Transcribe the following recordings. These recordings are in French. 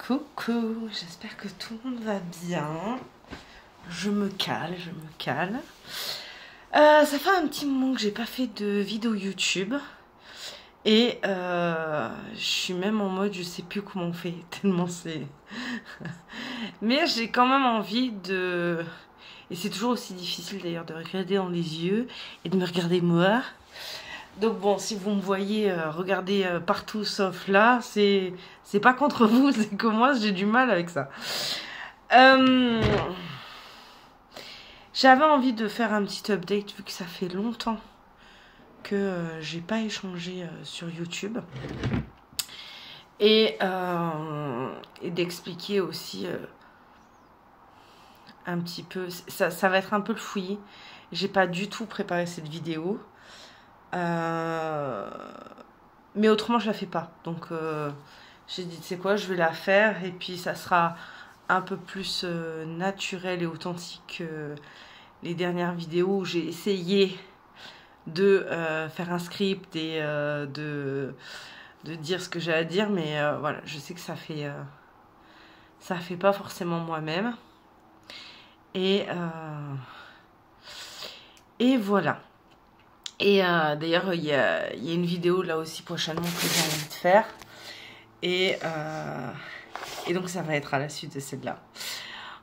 Coucou, j'espère que tout le monde va bien. Je me cale. Ça fait un petit moment que j'ai pas fait de vidéo YouTube. Et je suis même en mode, je sais plus comment on fait, tellement c'est... Mais j'ai quand même envie de... Et c'est toujours aussi difficile d'ailleurs de regarder dans les yeux et de me regarder moi. Donc bon, si vous me voyez regarder partout sauf là, c'est pas contre vous, c'est que moi j'ai du mal avec ça. J'avais envie de faire un petit update vu que ça fait longtemps que j'ai pas échangé sur YouTube. Et d'expliquer aussi un petit peu, ça va être un peu le fouillis. J'ai pas du tout préparé cette vidéo. Mais autrement je la fais pas, donc j'ai dit c'est quoi, je vais la faire et puis ça sera un peu plus naturel et authentique que les dernières vidéos où j'ai essayé de faire un script et de dire ce que j'ai à dire, mais voilà, je sais que ça fait pas forcément moi-même et voilà. Et d'ailleurs, il y a une vidéo là aussi prochainement que j'ai envie de faire. Et donc, ça va être à la suite de celle-là.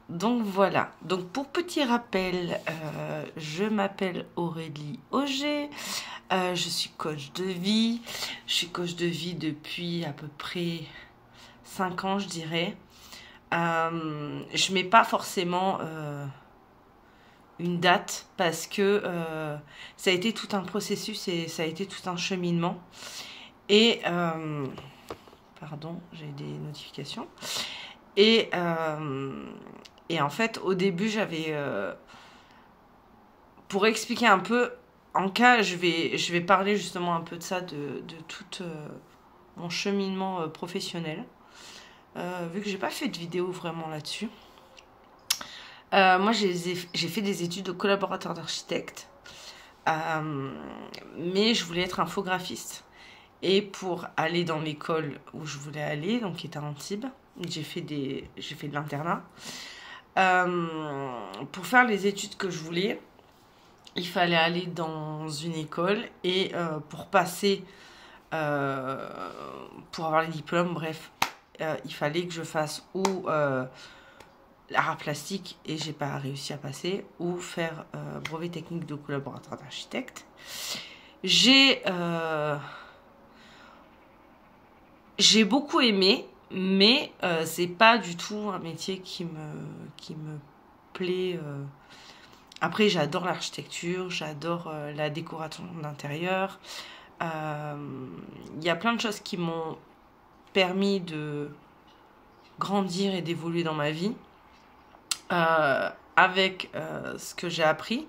Donc, voilà. Donc, pour petit rappel, je m'appelle Aurélie Auger. Je suis coach de vie. Je suis coach de vie depuis à peu près 5 ans, je dirais. Je mets pas forcément... une date parce que ça a été tout un processus et ça a été tout un cheminement et pardon, j'ai des notifications et en fait au début j'avais pour expliquer un peu en cas je vais parler justement un peu de ça, de tout mon cheminement professionnel vu que j'ai pas fait de vidéo vraiment là-dessus. Moi, j'ai fait des études de collaborateur d'architecte, mais je voulais être infographiste. Et pour aller dans l'école où je voulais aller, donc qui était à Antibes, j'ai fait de l'internat. Pour faire les études que je voulais, il fallait aller dans une école et pour passer, pour avoir les diplômes, bref, il fallait que je fasse ou l'art plastique et j'ai pas réussi à passer, ou faire brevet technique de collaborateur d'architecte. J'ai beaucoup aimé, mais c'est pas du tout un métier qui me plaît. Après, j'adore l'architecture, j'adore la décoration d'intérieur. Il y a plein de choses qui m'ont permis de grandir et d'évoluer dans ma vie. Avec ce que j'ai appris,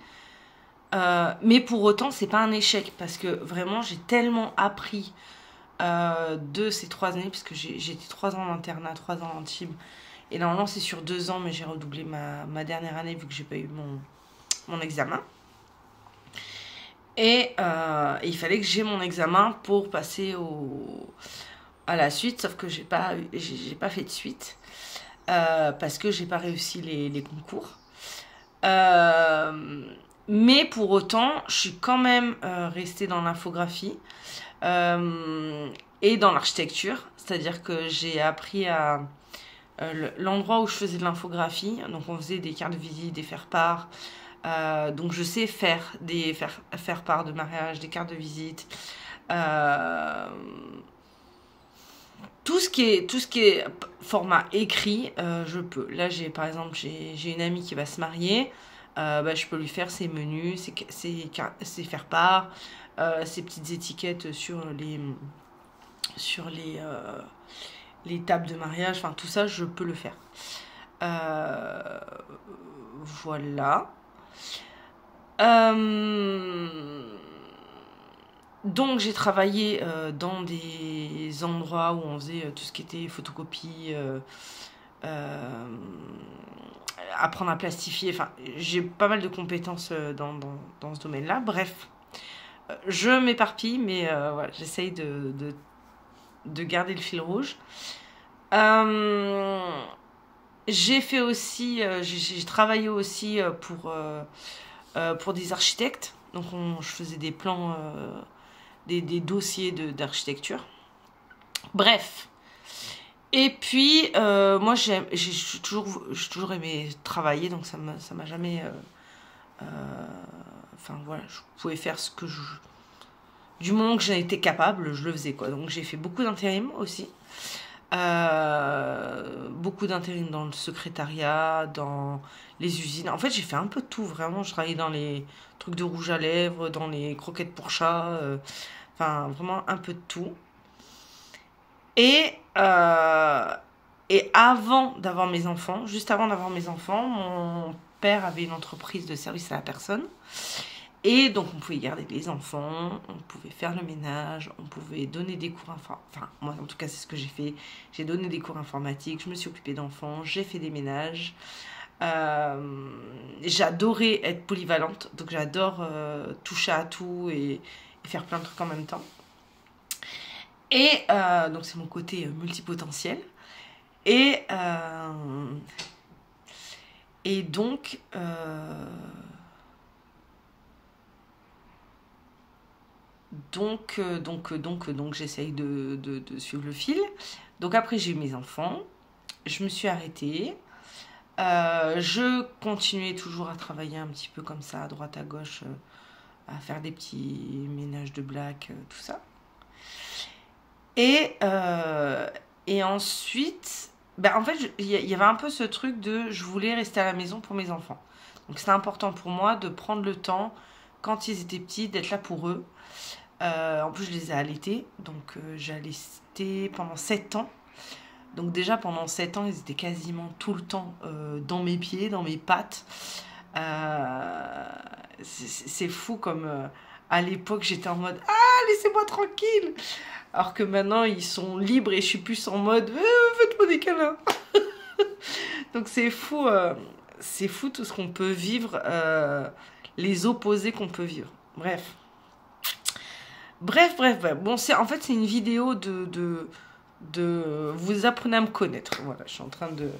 mais pour autant c'est pas un échec parce que vraiment j'ai tellement appris de ces 3 années, puisque j'ai été 3 ans en internat, 3 ans en Antibes et normalement c'est sur 2 ans, mais j'ai redoublé ma dernière année vu que j'ai pas eu mon examen et il fallait que j'ai mon examen pour passer à la suite, sauf que j'ai pas fait de suite. Parce que j'ai pas réussi les concours. Mais pour autant, je suis quand même restée dans l'infographie et dans l'architecture. C'est-à-dire que j'ai appris à l'endroit où je faisais de l'infographie. Donc on faisait des cartes de visite, des faire-part. Donc je sais faire des faire-part de mariage, des cartes de visite. Tout ce qui est format écrit, je peux. Là, par exemple, j'ai une amie qui va se marier. Je peux lui faire ses menus, ses faire-part, ses petites étiquettes sur les tables de mariage. Enfin, tout ça, je peux le faire. Voilà. Donc j'ai travaillé dans des endroits où on faisait tout ce qui était photocopie, apprendre à plastifier, enfin j'ai pas mal de compétences dans ce domaine-là. Bref, je m'éparpille, mais voilà, j'essaye de garder le fil rouge. J'ai fait aussi, j'ai travaillé aussi pour des architectes. Donc je faisais des plans, des dossiers d'architecture. Bref. Et puis, moi, j'ai toujours aimé travailler, donc ça m'a jamais... Enfin, voilà, je pouvais faire ce que je... Du moment que j'en étais capable, je le faisais, quoi. Donc, j'ai fait beaucoup d'intérim aussi. Beaucoup d'intérim dans le secrétariat, dans les usines. En fait, j'ai fait un peu de tout, vraiment. Je travaillais dans les trucs de rouge à lèvres, dans les croquettes pour chat. Enfin, vraiment un peu de tout. Et avant d'avoir mes enfants, juste avant d'avoir mes enfants, mon père avait une entreprise de service à la personne. Et donc, on pouvait garder les enfants, on pouvait faire le ménage, on pouvait donner des cours informatiques. Enfin, moi, en tout cas, c'est ce que j'ai fait. J'ai donné des cours informatiques, je me suis occupée d'enfants, j'ai fait des ménages. J'adorais être polyvalente, donc j'adore toucher à tout et faire plein de trucs en même temps. Et donc, c'est mon côté multipotentiel. Et donc... Donc j'essaye de suivre le fil. Donc après j'ai eu mes enfants, je me suis arrêtée, je continuais toujours à travailler un petit peu comme ça, à droite à gauche, à faire des petits ménages de blagues, tout ça. Et ensuite, en fait, il y avait un peu ce truc de je voulais rester à la maison pour mes enfants. Donc c'était important pour moi de prendre le temps, quand ils étaient petits, d'être là pour eux. En plus, je les ai allaités, donc j'ai allaité pendant 7 ans. Donc déjà, pendant 7 ans, ils étaient quasiment tout le temps dans mes pieds, dans mes pattes. C'est fou comme à l'époque, j'étais en mode « Ah, laissez-moi tranquille !» Alors que maintenant, ils sont libres et je suis plus en mode « Faites-moi des câlins !» Donc c'est fou tout ce qu'on peut vivre, les opposés qu'on peut vivre. Bref. Bon, en fait, c'est une vidéo de vous apprenez à me connaître. Voilà, je suis en train de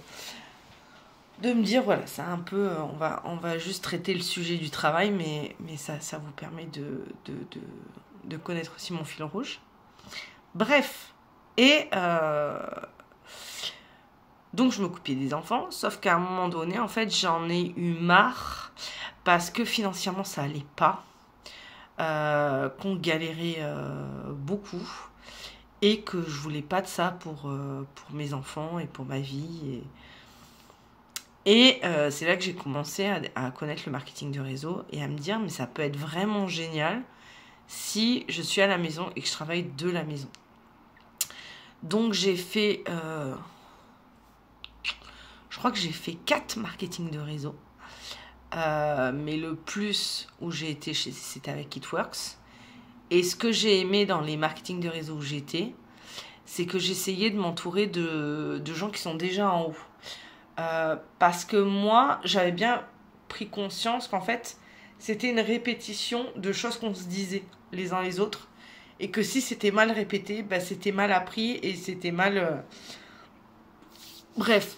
me dire, voilà, c'est un peu, on va juste traiter le sujet du travail, mais ça vous permet de connaître aussi mon fil rouge. Bref, et donc je m'occupais des enfants, sauf qu'à un moment donné, en fait, j'en ai eu marre parce que financièrement, ça allait pas. Qu'on galérait beaucoup et que je voulais pas de ça pour mes enfants et pour ma vie et c'est là que j'ai commencé à connaître le marketing de réseau et à me dire mais ça peut être vraiment génial si je suis à la maison et que je travaille de la maison. Donc j'ai fait je crois que j'ai fait 4 marketing de réseau. Mais le plus où j'ai été, c'était avec Kitworks. Et ce que j'ai aimé dans les marketing de réseau où j'étais, c'est que j'essayais de m'entourer de gens qui sont déjà en haut. Parce que moi, j'avais bien pris conscience qu'en fait, c'était une répétition de choses qu'on se disait les uns les autres. Et que si c'était mal répété, c'était mal appris et c'était mal... Bref.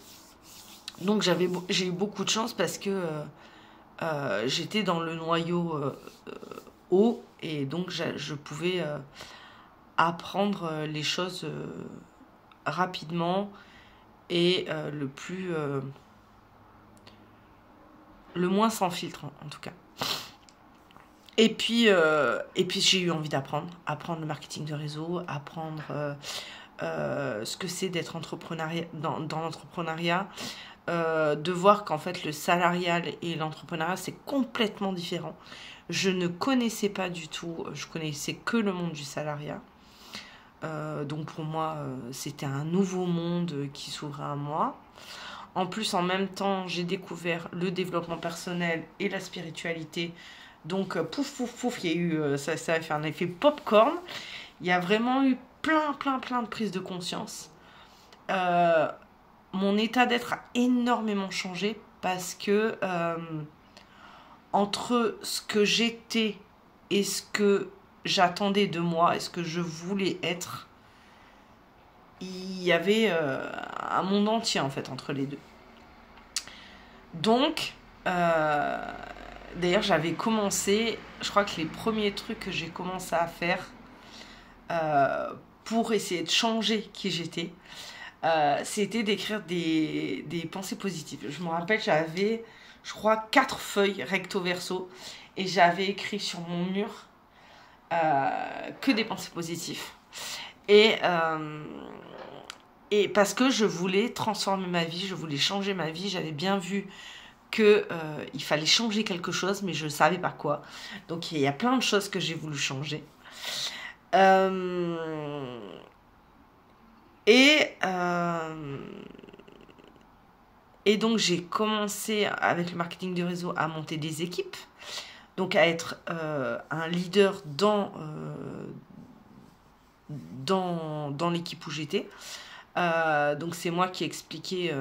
Donc j'ai eu beaucoup de chance parce que... j'étais dans le noyau haut et donc je pouvais apprendre les choses rapidement et le moins sans filtre en tout cas. Et puis j'ai eu envie apprendre le marketing de réseau, apprendre ce que c'est d'être dans l'entrepreneuriat. De voir qu'en fait le salarial et l'entrepreneuriat c'est complètement différent. Je ne connaissais pas du tout, je connaissais que le monde du salariat. Donc pour moi c'était un nouveau monde qui s'ouvrait à moi. En plus en même temps j'ai découvert le développement personnel et la spiritualité. Donc pouf, il y a eu, ça a fait un effet popcorn. Il y a vraiment eu plein de prises de conscience. Mon état d'être a énormément changé parce que entre ce que j'étais et ce que j'attendais de moi et ce que je voulais être, il y avait un monde entier en fait entre les deux. Donc, d'ailleurs j'avais commencé, je crois que les premiers trucs que j'ai commencé à faire pour essayer de changer qui j'étais, c'était d'écrire des pensées positives. Je me rappelle, j'avais, je crois, 4 feuilles recto verso et j'avais écrit sur mon mur que des pensées positives. Et parce que je voulais transformer ma vie, je voulais changer ma vie, j'avais bien vu que il fallait changer quelque chose, mais je ne savais pas quoi. Donc il y a plein de choses que j'ai voulu changer. Et donc j'ai commencé avec le marketing du réseau à monter des équipes, donc à être un leader dans l'équipe où j'étais. Donc c'est moi qui expliquais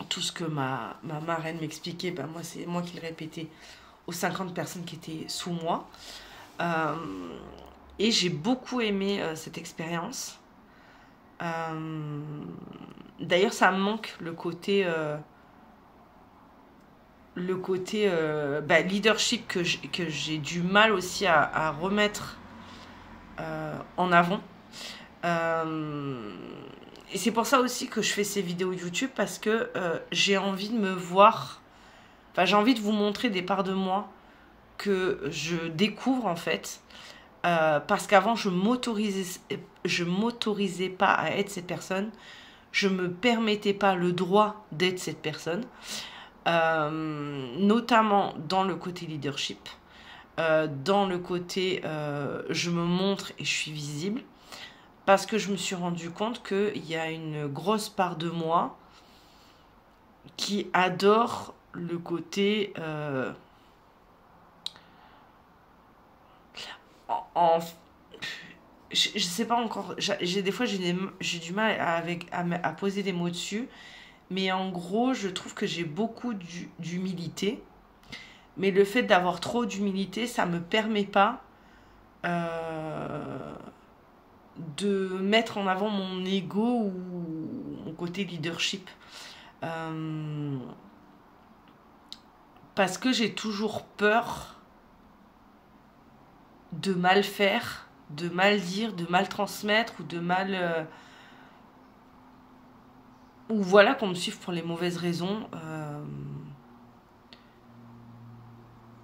tout ce que ma marraine m'expliquait. Ben moi, c'est moi qui le répétais aux 50 personnes qui étaient sous moi. Et j'ai beaucoup aimé cette expérience. D'ailleurs, ça me manque le côté leadership que j'ai du mal aussi à remettre en avant. Et c'est pour ça aussi que je fais ces vidéos YouTube, parce que j'ai envie de me voir, enfin j'ai envie de vous montrer des parts de moi que je découvre en fait, parce qu'avant je m'autorisais pas à être cette personne, je me permettais pas le droit d'être cette personne, notamment dans le côté leadership, dans le côté je me montre et je suis visible. Parce que je me suis rendu compte qu'il y a une grosse part de moi qui adore le côté... je sais pas encore... Des fois, j'ai du mal à poser des mots dessus. Mais en gros, je trouve que j'ai beaucoup d'humilité. Mais le fait d'avoir trop d'humilité, ça me permet pas... de mettre en avant mon ego ou mon côté leadership, parce que j'ai toujours peur de mal faire, de mal dire, de mal transmettre ou de mal ou voilà, qu'on me suive pour les mauvaises raisons,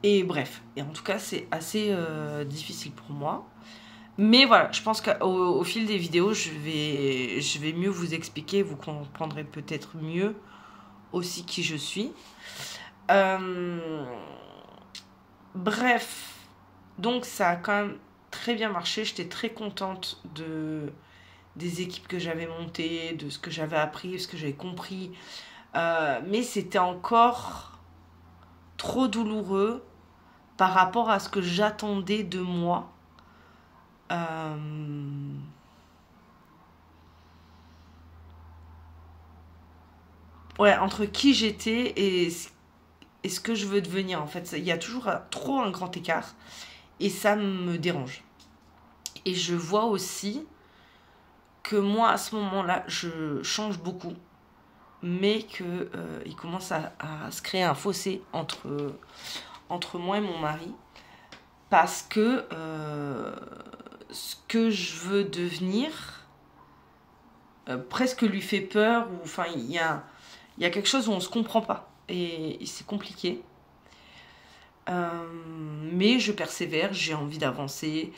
et bref, et en tout cas c'est assez difficile pour moi. Mais voilà, je pense qu'au fil des vidéos, je vais mieux vous expliquer, vous comprendrez peut-être mieux aussi qui je suis. Bref, donc ça a quand même très bien marché. J'étais très contente des équipes que j'avais montées, de ce que j'avais appris, ce que j'avais compris. Mais c'était encore trop douloureux par rapport à ce que j'attendais de moi. Ouais, entre qui j'étais et ce que je veux devenir, en fait. Il y a toujours trop un grand écart et ça me dérange. Et je vois aussi que moi, à ce moment-là, je change beaucoup, mais qu'il commence à se créer un fossé entre moi et mon mari, parce que ce que je veux devenir presque lui fait peur, ou enfin il y a quelque chose où on se comprend pas et c'est compliqué, mais je persévère, j'ai envie d'avancer.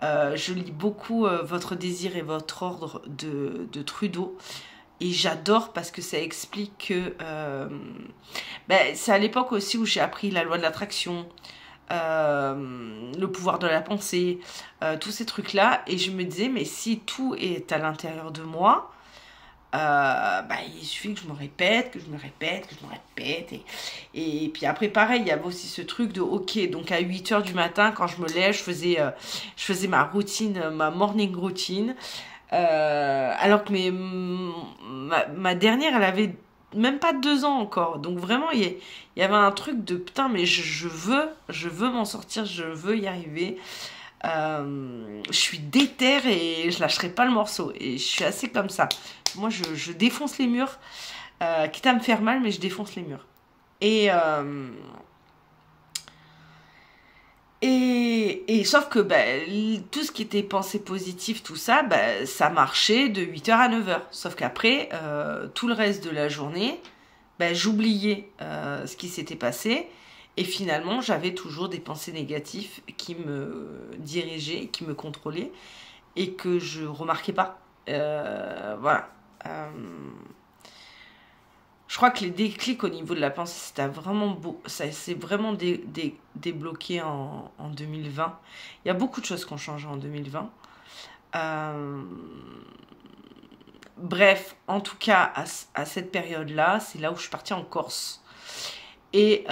Je lis beaucoup Votre désir et votre ordre de Trudeau, et j'adore parce que ça explique que c'est à l'époque aussi où j'ai appris la loi de l'attraction, le pouvoir de la pensée, tous ces trucs là, et je me disais, mais si tout est à l'intérieur de moi, il suffit que je me répète, et puis après pareil, il y avait aussi ce truc de ok, donc à 8h du matin quand je me lève, je faisais ma routine, ma morning routine, alors que ma dernière, elle avait même pas 2 ans encore, donc vraiment il y avait un truc de putain, mais je veux m'en sortir, je veux y arriver. Je suis déter et je lâcherai pas le morceau, et je suis assez comme ça. Moi, je défonce les murs. Quitte à me faire mal, mais je défonce les murs. Et sauf que tout ce qui était pensée positive, tout ça, ça marchait de 8h à 9h. Sauf qu'après, tout le reste de la journée, j'oubliais ce qui s'était passé. Et finalement, j'avais toujours des pensées négatives qui me dirigeaient, qui me contrôlaient et que je remarquais pas. Voilà. Je crois que les déclics au niveau de la pensée, c'était vraiment beau. Ça s'est vraiment débloqué en 2020. Il y a beaucoup de choses qui ont changé en 2020. Bref, en tout cas, à cette période-là, c'est là où je suis partie en Corse. Et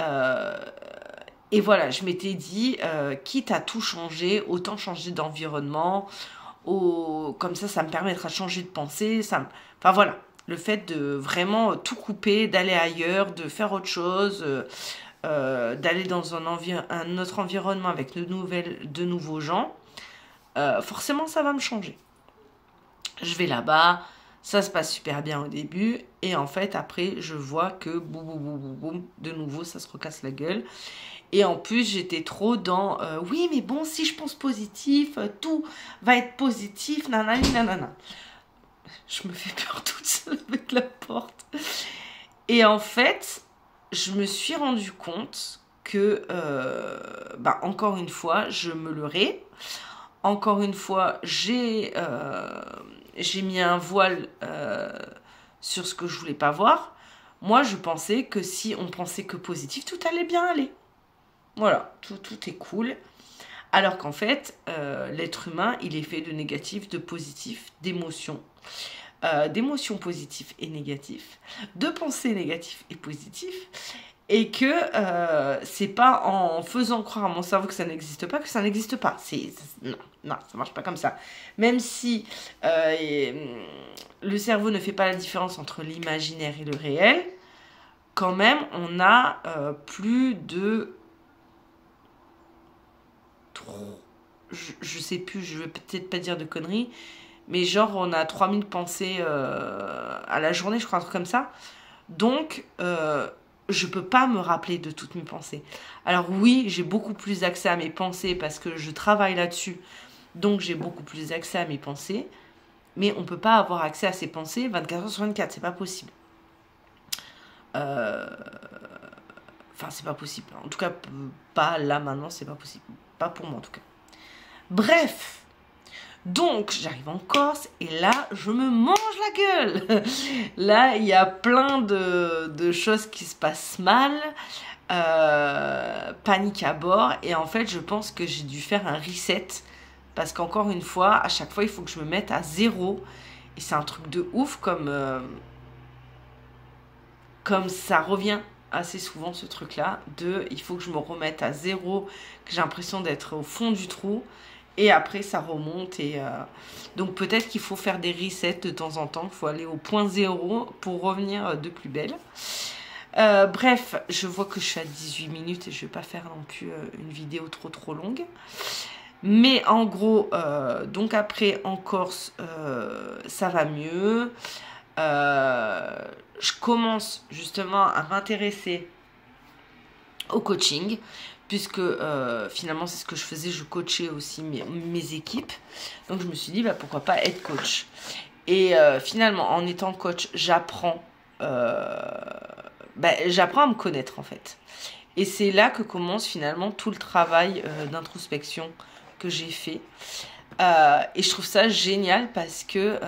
voilà, je m'étais dit, quitte à tout changer, autant changer d'environnement. Comme ça me permettra de changer de pensée. Enfin voilà. Le fait de vraiment tout couper, d'aller ailleurs, de faire autre chose, d'aller dans un autre environnement avec de nouveaux gens, forcément ça va me changer. Je vais là-bas, ça se passe super bien au début, et en fait après je vois que boum, boum, boum, boum, boum, de nouveau ça se recasse la gueule. Et en plus, j'étais trop dans oui, mais bon, si je pense positif, tout va être positif, nanani, nanana. Je me fais peur toute seule avec la porte. Et en fait, je me suis rendu compte que, encore une fois, je me leurrais. Encore une fois, j'ai mis un voile sur ce que je voulais pas voir. Moi, je pensais que si on pensait que positif, tout allait bien aller. Voilà, tout est cool. Alors qu'en fait, l'être humain, il est fait de négatif, de positif, d'émotions. D'émotions positives et négatives, de pensées négatives et positives, et que c'est pas en faisant croire à mon cerveau que ça n'existe pas, que ça n'existe pas. Non, ça marche pas comme ça. Même si le cerveau ne fait pas la différence entre l'imaginaire et le réel, quand même, on a plus de... Je sais plus, je vais peut-être pas dire de conneries, mais genre on a 3000 pensées à la journée, je crois, un truc comme ça. Donc, je peux pas me rappeler de toutes mes pensées. Alors oui, j'ai beaucoup plus accès à mes pensées parce que je travaille là-dessus. Donc j'ai beaucoup plus accès à mes pensées. Mais on peut pas avoir accès à ses pensées 24h/24, c'est pas possible. Enfin, c'est pas possible. En tout cas, pas là maintenant, c'est pas possible. Pas pour moi en tout cas. Bref. Donc, j'arrive en Corse et là, je me mange la gueule. Là, il y a plein de choses qui se passent mal. Panique à bord. Et en fait, je pense que j'ai dû faire un reset. Parce qu'encore une fois, à chaque fois, il faut que je me mette à zéro. Et c'est un truc de ouf comme ça revient assez souvent, ce truc-là. Il faut que je me remette à zéro. Que j'ai l'impression d'être au fond du trou. Et après, ça remonte. Donc, peut-être qu'il faut faire des resets de temps en temps. Il faut aller au point zéro pour revenir de plus belle. Bref, je vois que je suis à 18 minutes et je ne vais pas faire non plus une vidéo trop longue. Mais en gros, donc après, en Corse, ça va mieux. Je commence justement à m'intéresser au coaching. Puisque finalement c'est ce que je faisais, je coachais aussi mes équipes. Donc je me suis dit pourquoi pas être coach. Et finalement en étant coach, j'apprends à me connaître en fait. Et c'est là que commence finalement tout le travail d'introspection que j'ai fait. Et je trouve ça génial parce que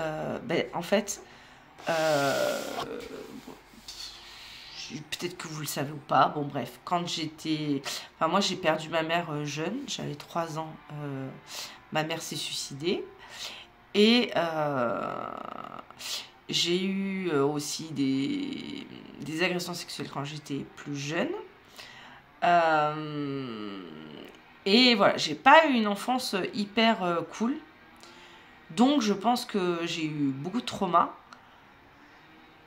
en fait... peut-être que vous le savez ou pas, bon bref, moi j'ai perdu ma mère jeune, j'avais 3 ans, ma mère s'est suicidée, et j'ai eu aussi des agressions sexuelles quand j'étais plus jeune, et voilà, j'ai pas eu une enfance hyper cool, donc je pense que j'ai eu beaucoup de traumas.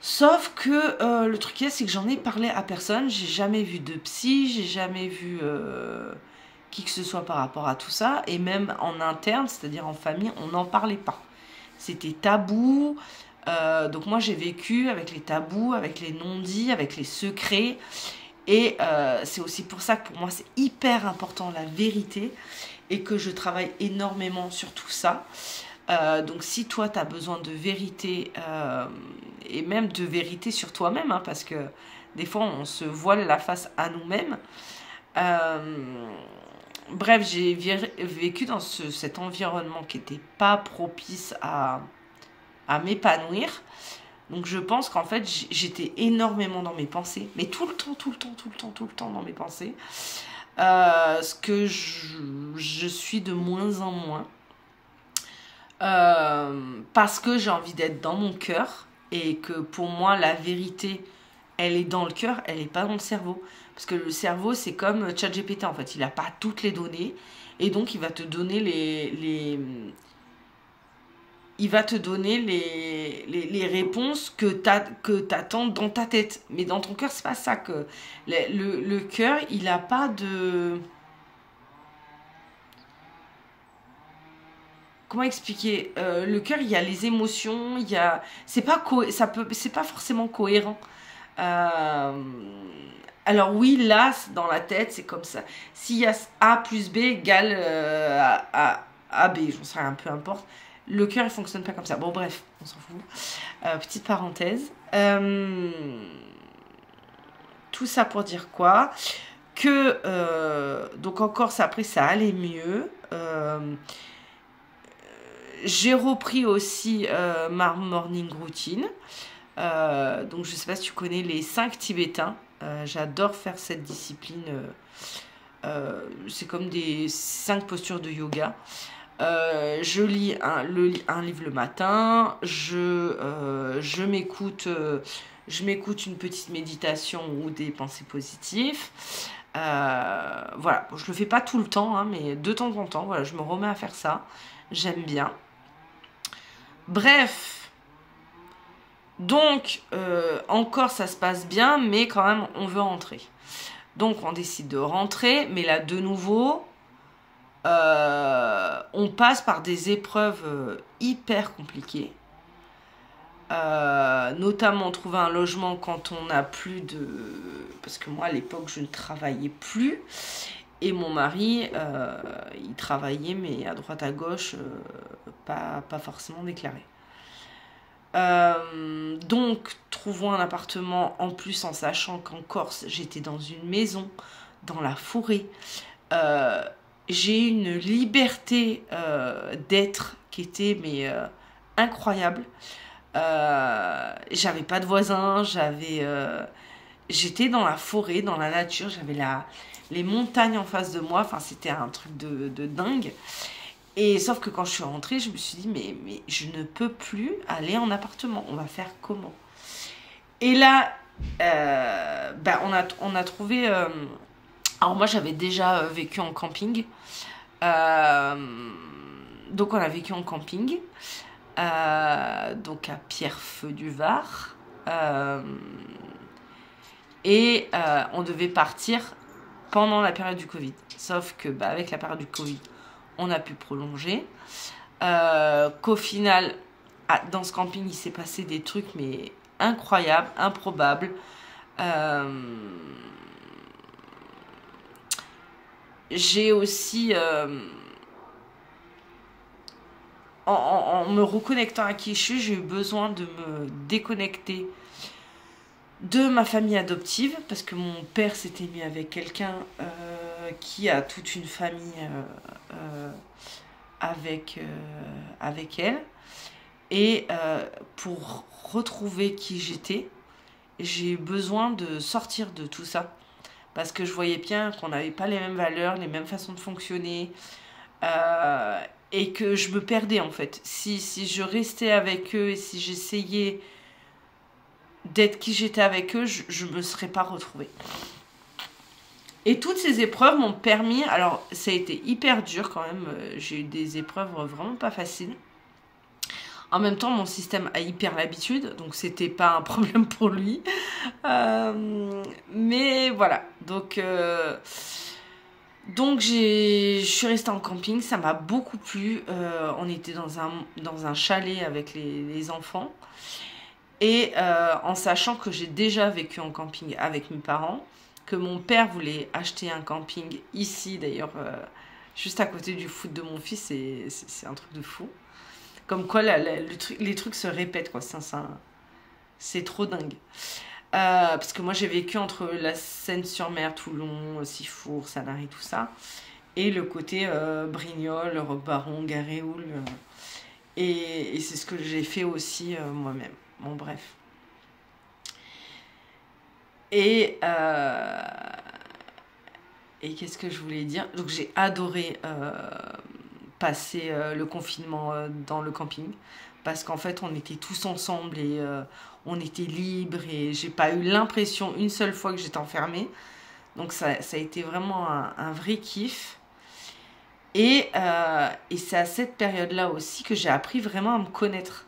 Sauf que le truc c'est que j'en ai parlé à personne, j'ai jamais vu de psy, j'ai jamais vu qui que ce soit par rapport à tout ça, et même en interne, c'est-à-dire en famille, on n'en parlait pas. C'était tabou, Donc moi j'ai vécu avec les tabous, avec les non-dits, avec les secrets. Et c'est aussi pour ça que pour moi c'est hyper important la vérité et que je travaille énormément sur tout ça. Donc si toi tu as besoin de vérité et même de vérité sur toi-même, hein, parce que des fois on se voile la face à nous-mêmes. Bref, j'ai vécu dans cet environnement qui n'était pas propice à m'épanouir. Donc je pense qu'en fait j'étais énormément dans mes pensées, mais tout le temps dans mes pensées. Ce que je suis de moins en moins. Parce que j'ai envie d'être dans mon cœur et que pour moi la vérité elle est dans le cœur, elle n'est pas dans le cerveau. Parce que le cerveau c'est comme ChatGPT en fait, il n'a pas toutes les données et donc il va te donner il va te donner les réponses que t'attends dans ta tête. Mais dans ton cœur, c'est pas ça que... Le cœur, il a pas de... Comment expliquer? Le cœur, il y a les émotions, il y a... C'est pas forcément cohérent. Alors oui, là, dans la tête, c'est comme ça. S'il y a A plus B égale AB, j'en sais rien, peu importe. Le cœur, il fonctionne pas comme ça. Bon, bref, on s'en fout. Petite parenthèse. Tout ça pour dire quoi? Que, donc encore, ça, après, ça allait mieux. J'ai repris aussi ma morning routine. Donc, je sais pas si tu connais les 5 Tibétains. J'adore faire cette discipline. C'est comme des 5 postures de yoga. Je lis un livre le matin, je m'écoute une petite méditation ou des pensées positives. Voilà, je le fais pas tout le temps, hein, mais de temps en temps, voilà, je me remets à faire ça. J'aime bien. Bref, donc encore ça se passe bien, mais quand même on veut rentrer. Donc on décide de rentrer, mais là de nouveau... on passe par des épreuves hyper compliquées. Notamment trouver un logement quand on n'a plus de... Parce que moi à l'époque je ne travaillais plus. Et mon mari, il travaillait mais à droite à gauche, pas forcément déclaré. Donc trouvons un appartement en plus en sachant qu'en Corse j'étais dans une maison, dans la forêt. J'ai une liberté d'être qui était incroyable. J'avais pas de voisins, j'étais dans la forêt, dans la nature, j'avais les montagnes en face de moi, enfin c'était un truc de dingue. Et sauf que quand je suis rentrée, je me suis dit mais je ne peux plus aller en appartement, on va faire comment? Et là, on a trouvé... alors moi j'avais déjà vécu en camping, donc on a vécu en camping, donc à Pierrefeu-du-Var, et on devait partir pendant la période du Covid, sauf que avec la période du Covid, on a pu prolonger, qu'au final, dans ce camping il s'est passé des trucs mais incroyables, improbables. J'ai aussi, en me reconnectant à qui je suis, j'ai eu besoin de me déconnecter de ma famille adoptive, parce que mon père s'était mis avec quelqu'un qui a toute une famille avec elle. Et pour retrouver qui j'étais, j'ai eu besoin de sortir de tout ça. Parce que je voyais bien qu'on n'avait pas les mêmes valeurs, les mêmes façons de fonctionner. Et que je me perdais en fait. Si je restais avec eux et si j'essayais d'être qui j'étais avec eux, je ne me serais pas retrouvée. Et toutes ces épreuves m'ont permis... Alors, ça a été hyper dur quand même. J'ai eu des épreuves vraiment pas faciles. En même temps, mon système a hyper l'habitude, donc c'était pas un problème pour lui. Mais voilà. Donc Donc je suis restée en camping, ça m'a beaucoup plu. On était dans un chalet avec les enfants. Et en sachant que j'ai déjà vécu en camping avec mes parents, que mon père voulait acheter un camping ici d'ailleurs, juste à côté du foot de mon fils, c'est un truc de fou. Comme quoi les trucs se répètent, quoi. C'est trop dingue. Parce que moi j'ai vécu entre la Seine-sur-Mer, Toulon, Sifour, Sanary, tout ça, et le côté Brignoles, Roquebaron, Garéoul, et c'est ce que j'ai fait aussi moi-même. Bon, bref. Et qu'est-ce que je voulais dire? Donc j'ai adoré passer le confinement dans le camping, parce qu'en fait on était tous ensemble et on était libres, et j'ai pas eu l'impression une seule fois que j'étais enfermée. Donc ça a été vraiment un vrai kiff. Et c'est à cette période-là aussi que j'ai appris vraiment à me connaître,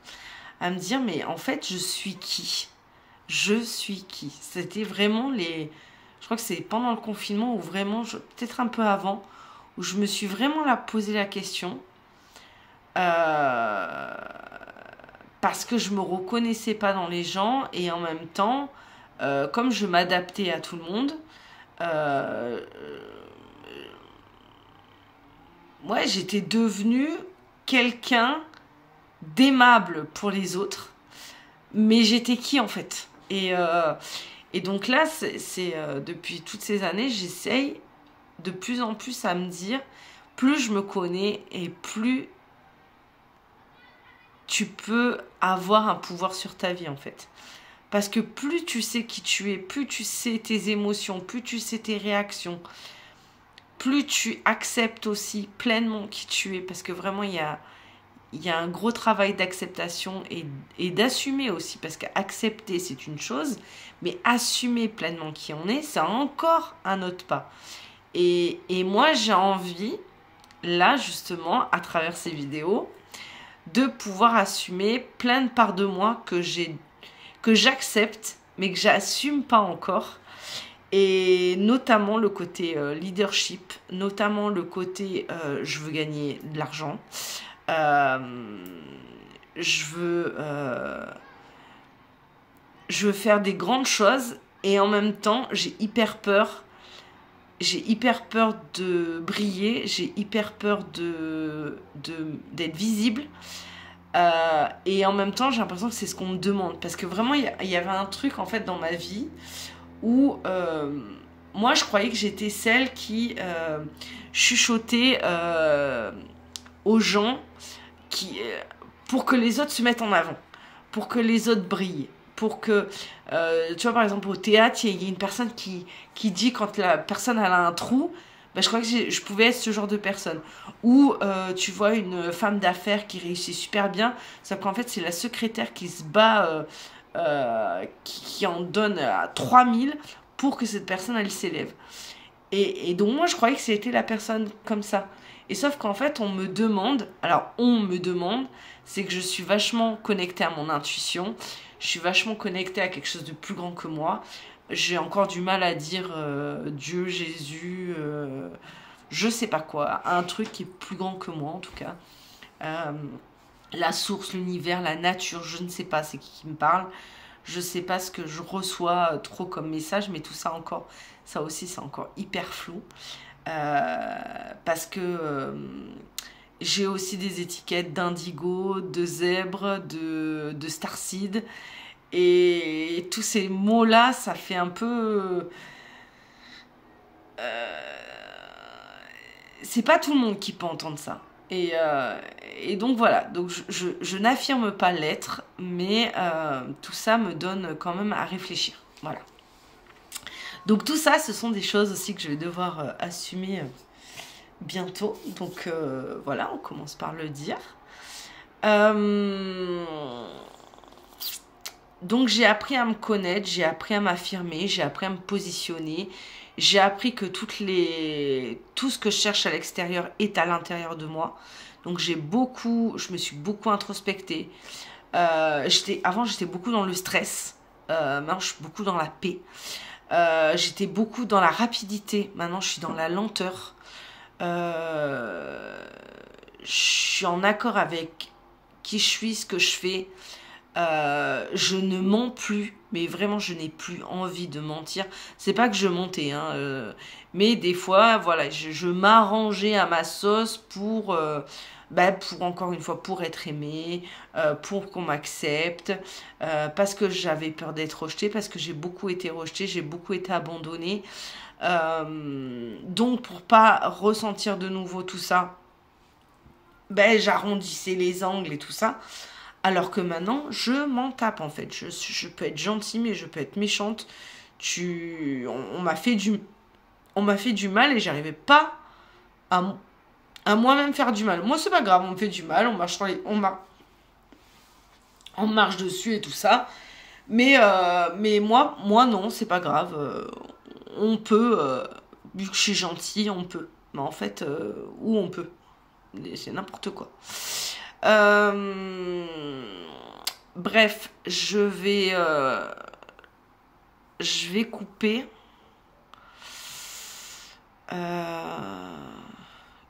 à me dire, mais en fait, je suis qui? Je suis qui? C'était vraiment Je crois que c'est pendant le confinement, ou vraiment, peut-être un peu avant, où je me suis vraiment posé la question. Parce que je me reconnaissais pas dans les gens, et en même temps, comme je m'adaptais à tout le monde, ouais, j'étais devenue quelqu'un d'aimable pour les autres, mais j'étais qui en fait? Et donc là, depuis toutes ces années, j'essaye de plus en plus à me dire, plus je me connais et plus tu peux avoir un pouvoir sur ta vie en fait. Parce que plus tu sais qui tu es, plus tu sais tes émotions, plus tu sais tes réactions, plus tu acceptes aussi pleinement qui tu es. Parce que vraiment, il y a un gros travail d'acceptation et d'assumer aussi. Parce qu'accepter, c'est une chose, mais assumer pleinement qui on est, c'est encore un autre pas. Et moi, j'ai envie, là, justement, à travers ces vidéos, de pouvoir assumer plein de parts de moi que j'accepte, mais que j'assume pas encore. Et notamment le côté leadership, notamment le côté je veux gagner de l'argent, je veux faire des grandes choses, et en même temps j'ai hyper peur de briller, j'ai hyper peur d'être visible. Et en même temps j'ai l'impression que c'est ce qu'on me demande, parce que vraiment il y avait un truc en fait dans ma vie où moi je croyais que j'étais celle qui chuchotait aux gens pour que les autres se mettent en avant, pour que les autres brillent, pour que tu vois, par exemple au théâtre il y a une personne qui dit, quand la personne elle a un trou, ben, je crois que je pouvais être ce genre de personne. Ou tu vois une femme d'affaires qui réussit super bien, sauf qu'en fait c'est la secrétaire qui se bat, qui en donne à 3000 pour que cette personne elle s'élève. Et donc moi je croyais que c'était la personne comme ça. Et sauf qu'en fait on me demande, c'est que je suis vachement connectée à mon intuition, je suis vachement connectée à quelque chose de plus grand que moi. J'ai encore du mal à dire Dieu, Jésus, je sais pas quoi, un truc qui est plus grand que moi en tout cas. La source, l'univers, la nature, je ne sais pas c'est qui me parle. Je sais pas ce que je reçois trop comme message, mais tout ça encore, ça aussi c'est encore hyper flou. Parce que j'ai aussi des étiquettes d'indigo, de zèbre, de starseed. Et tous ces mots-là, ça fait un peu... c'est pas tout le monde qui peut entendre ça. Et donc voilà, donc je n'affirme pas l'être, mais tout ça me donne quand même à réfléchir. Voilà. Donc tout ça, ce sont des choses aussi que je vais devoir assumer bientôt. Donc voilà, on commence par le dire. Donc j'ai appris à me connaître, j'ai appris à m'affirmer, j'ai appris à me positionner. J'ai appris que tout ce que je cherche à l'extérieur est à l'intérieur de moi. Donc je me suis beaucoup introspectée. Avant j'étais beaucoup dans le stress. Maintenant je suis beaucoup dans la paix. J'étais beaucoup dans la rapidité. Maintenant, je suis dans la lenteur. Je suis en accord avec qui je suis, ce que je fais. Je ne mens plus, mais vraiment je n'ai plus envie de mentir. C'est pas que je mentais, hein, mais des fois, voilà, je m'arrangeais à ma sauce pour encore une fois, pour être aimée, pour qu'on m'accepte, parce que j'avais peur d'être rejetée, parce que j'ai beaucoup été rejetée, j'ai beaucoup été abandonnée. Donc pour pas ressentir de nouveau tout ça, j'arrondissais les angles et tout ça. Alors que maintenant, je m'en tape en fait. Je peux être gentille, mais je peux être méchante. On m'a fait du mal et j'arrivais pas à moi-même faire du mal. Moi, c'est pas grave, on me fait du mal, on marche dessus et tout ça. Mais moi non, c'est pas grave. On peut, vu que je suis gentille, on peut. Mais en fait, où on peut. C'est n'importe quoi. Bref, je vais couper.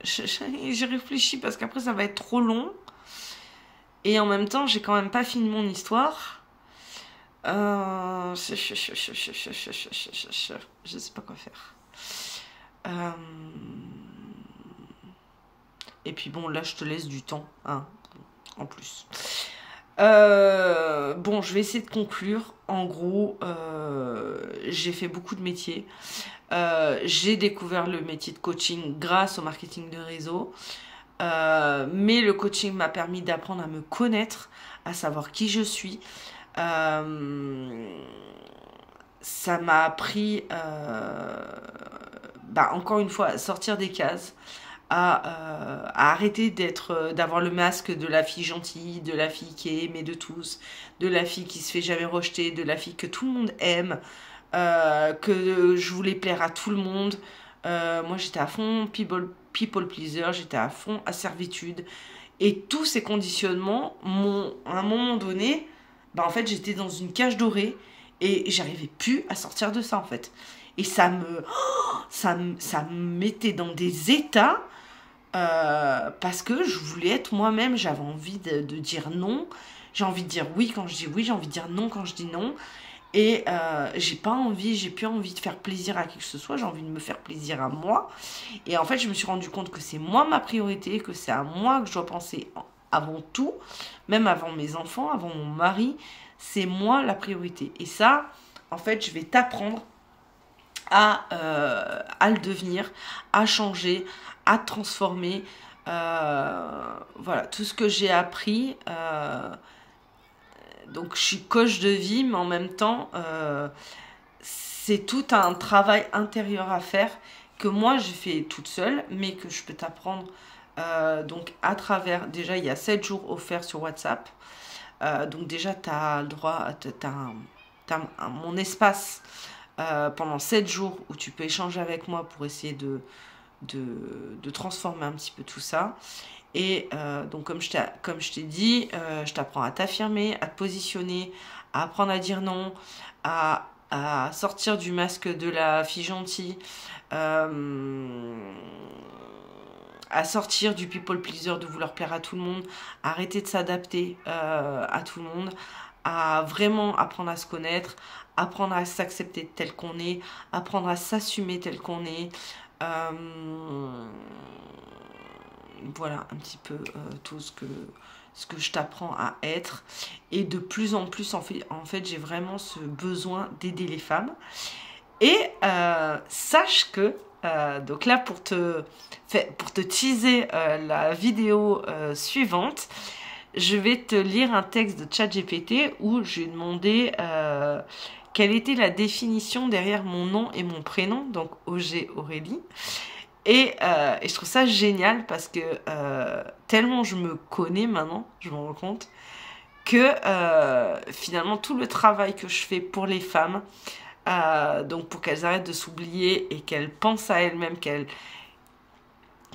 J'ai réfléchi parce qu'après ça va être trop long. Et en même temps, j'ai quand même pas fini mon histoire. Je sais pas quoi faire. Et puis bon, là, je te laisse du temps, hein, en plus. Bon, je vais essayer de conclure. En gros, j'ai fait beaucoup de métiers. J'ai découvert le métier de coaching grâce au marketing de réseau. Mais le coaching m'a permis d'apprendre à me connaître, à savoir qui je suis. Ça m'a appris, encore une fois, à sortir des cases. À arrêter d'avoir le masque de la fille gentille, de la fille qui est aimée de tous, de la fille qui se fait jamais rejeter, de la fille que tout le monde aime, que je voulais plaire à tout le monde. Moi, j'étais à fond people pleaser, j'étais à fond à servitude. Et tous ces conditionnements à un moment donné, en fait, j'étais dans une cage dorée et j'arrivais plus à sortir de ça, en fait. Et ça me mettait dans des états parce que je voulais être moi-même. J'avais envie de dire non. J'ai envie de dire oui quand je dis oui. J'ai envie de dire non quand je dis non. Et j'ai plus envie de faire plaisir à qui que ce soit. J'ai envie de me faire plaisir à moi. Et en fait, je me suis rendu compte que c'est moi ma priorité, que c'est à moi que je dois penser avant tout, même avant mes enfants, avant mon mari. C'est moi la priorité. Et ça, en fait, je vais t'apprendre à le devenir, à changer, à transformer. Voilà, tout ce que j'ai appris. Donc, je suis coach de vie, mais en même temps, c'est tout un travail intérieur à faire que moi, j'ai fait toute seule, mais que je peux t'apprendre. Donc, à travers, déjà, il y a 7 jours offerts sur WhatsApp. Donc, déjà, tu as le droit, mon espace pendant 7 jours où tu peux échanger avec moi pour essayer de transformer un petit peu tout ça. Et donc comme je t'ai dit, je t'apprends à t'affirmer, à te positionner, à apprendre à dire non, à sortir du masque de la fille gentille, à sortir du people pleaser, de vouloir plaire à tout le monde, arrêter de s'adapter à tout le monde, à vraiment apprendre à se connaître, apprendre à s'accepter tel qu'on est, apprendre à s'assumer tel qu'on est. Voilà un petit peu tout ce que je t'apprends à être. Et de plus en plus, en fait j'ai vraiment ce besoin d'aider les femmes. Et sache que, donc là pour te teaser la vidéo suivante, je vais te lire un texte de ChatGPT où j'ai demandé quelle était la définition derrière mon nom et mon prénom, donc OG Aurélie. Et je trouve ça génial parce que tellement je me connais maintenant, je me rends compte que finalement tout le travail que je fais pour les femmes, donc pour qu'elles arrêtent de s'oublier et qu'elles pensent à elles-mêmes,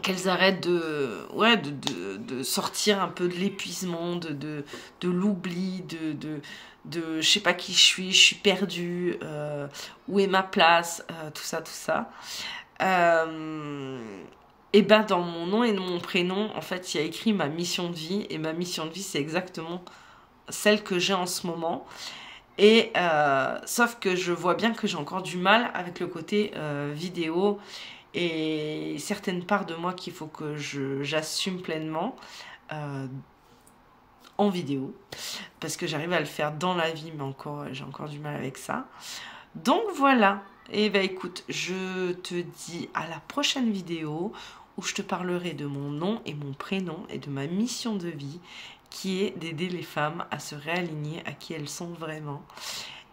qu'elles arrêtent de sortir un peu de l'épuisement, de l'oubli, de je sais pas qui je suis perdue, où est ma place, tout ça, tout ça. Et ben dans mon nom et mon prénom, en fait, il y a écrit ma mission de vie, et ma mission de vie, c'est exactement celle que j'ai en ce moment. Et sauf que je vois bien que j'ai encore du mal avec le côté vidéo et certaines parts de moi qu'il faut que j'assume pleinement en vidéo, parce que j'arrive à le faire dans la vie, mais j'ai encore du mal avec ça. Donc voilà, et bah écoute, je te dis à la prochaine vidéo où je te parlerai de mon nom et mon prénom et de ma mission de vie, qui est d'aider les femmes à se réaligner à qui elles sont vraiment.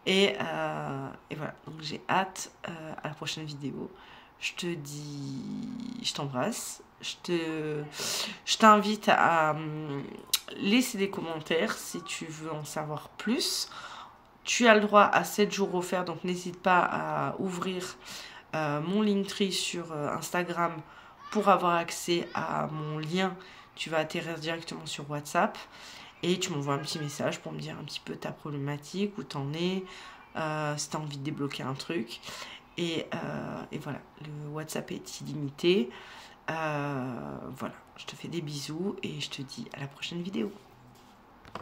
Et voilà, donc j'ai hâte à la prochaine vidéo. Je te dis, je t'embrasse. Je t'invite à laisser des commentaires si tu veux en savoir plus. Tu as le droit à 7 jours offerts, donc n'hésite pas à ouvrir mon Linktree sur Instagram pour avoir accès à mon lien. Tu vas atterrir directement sur WhatsApp et tu m'envoies un petit message pour me dire un petit peu ta problématique, où t'en es, si t'as envie de débloquer un truc. Et voilà, le WhatsApp est illimité. Voilà, je te fais des bisous et je te dis à la prochaine vidéo.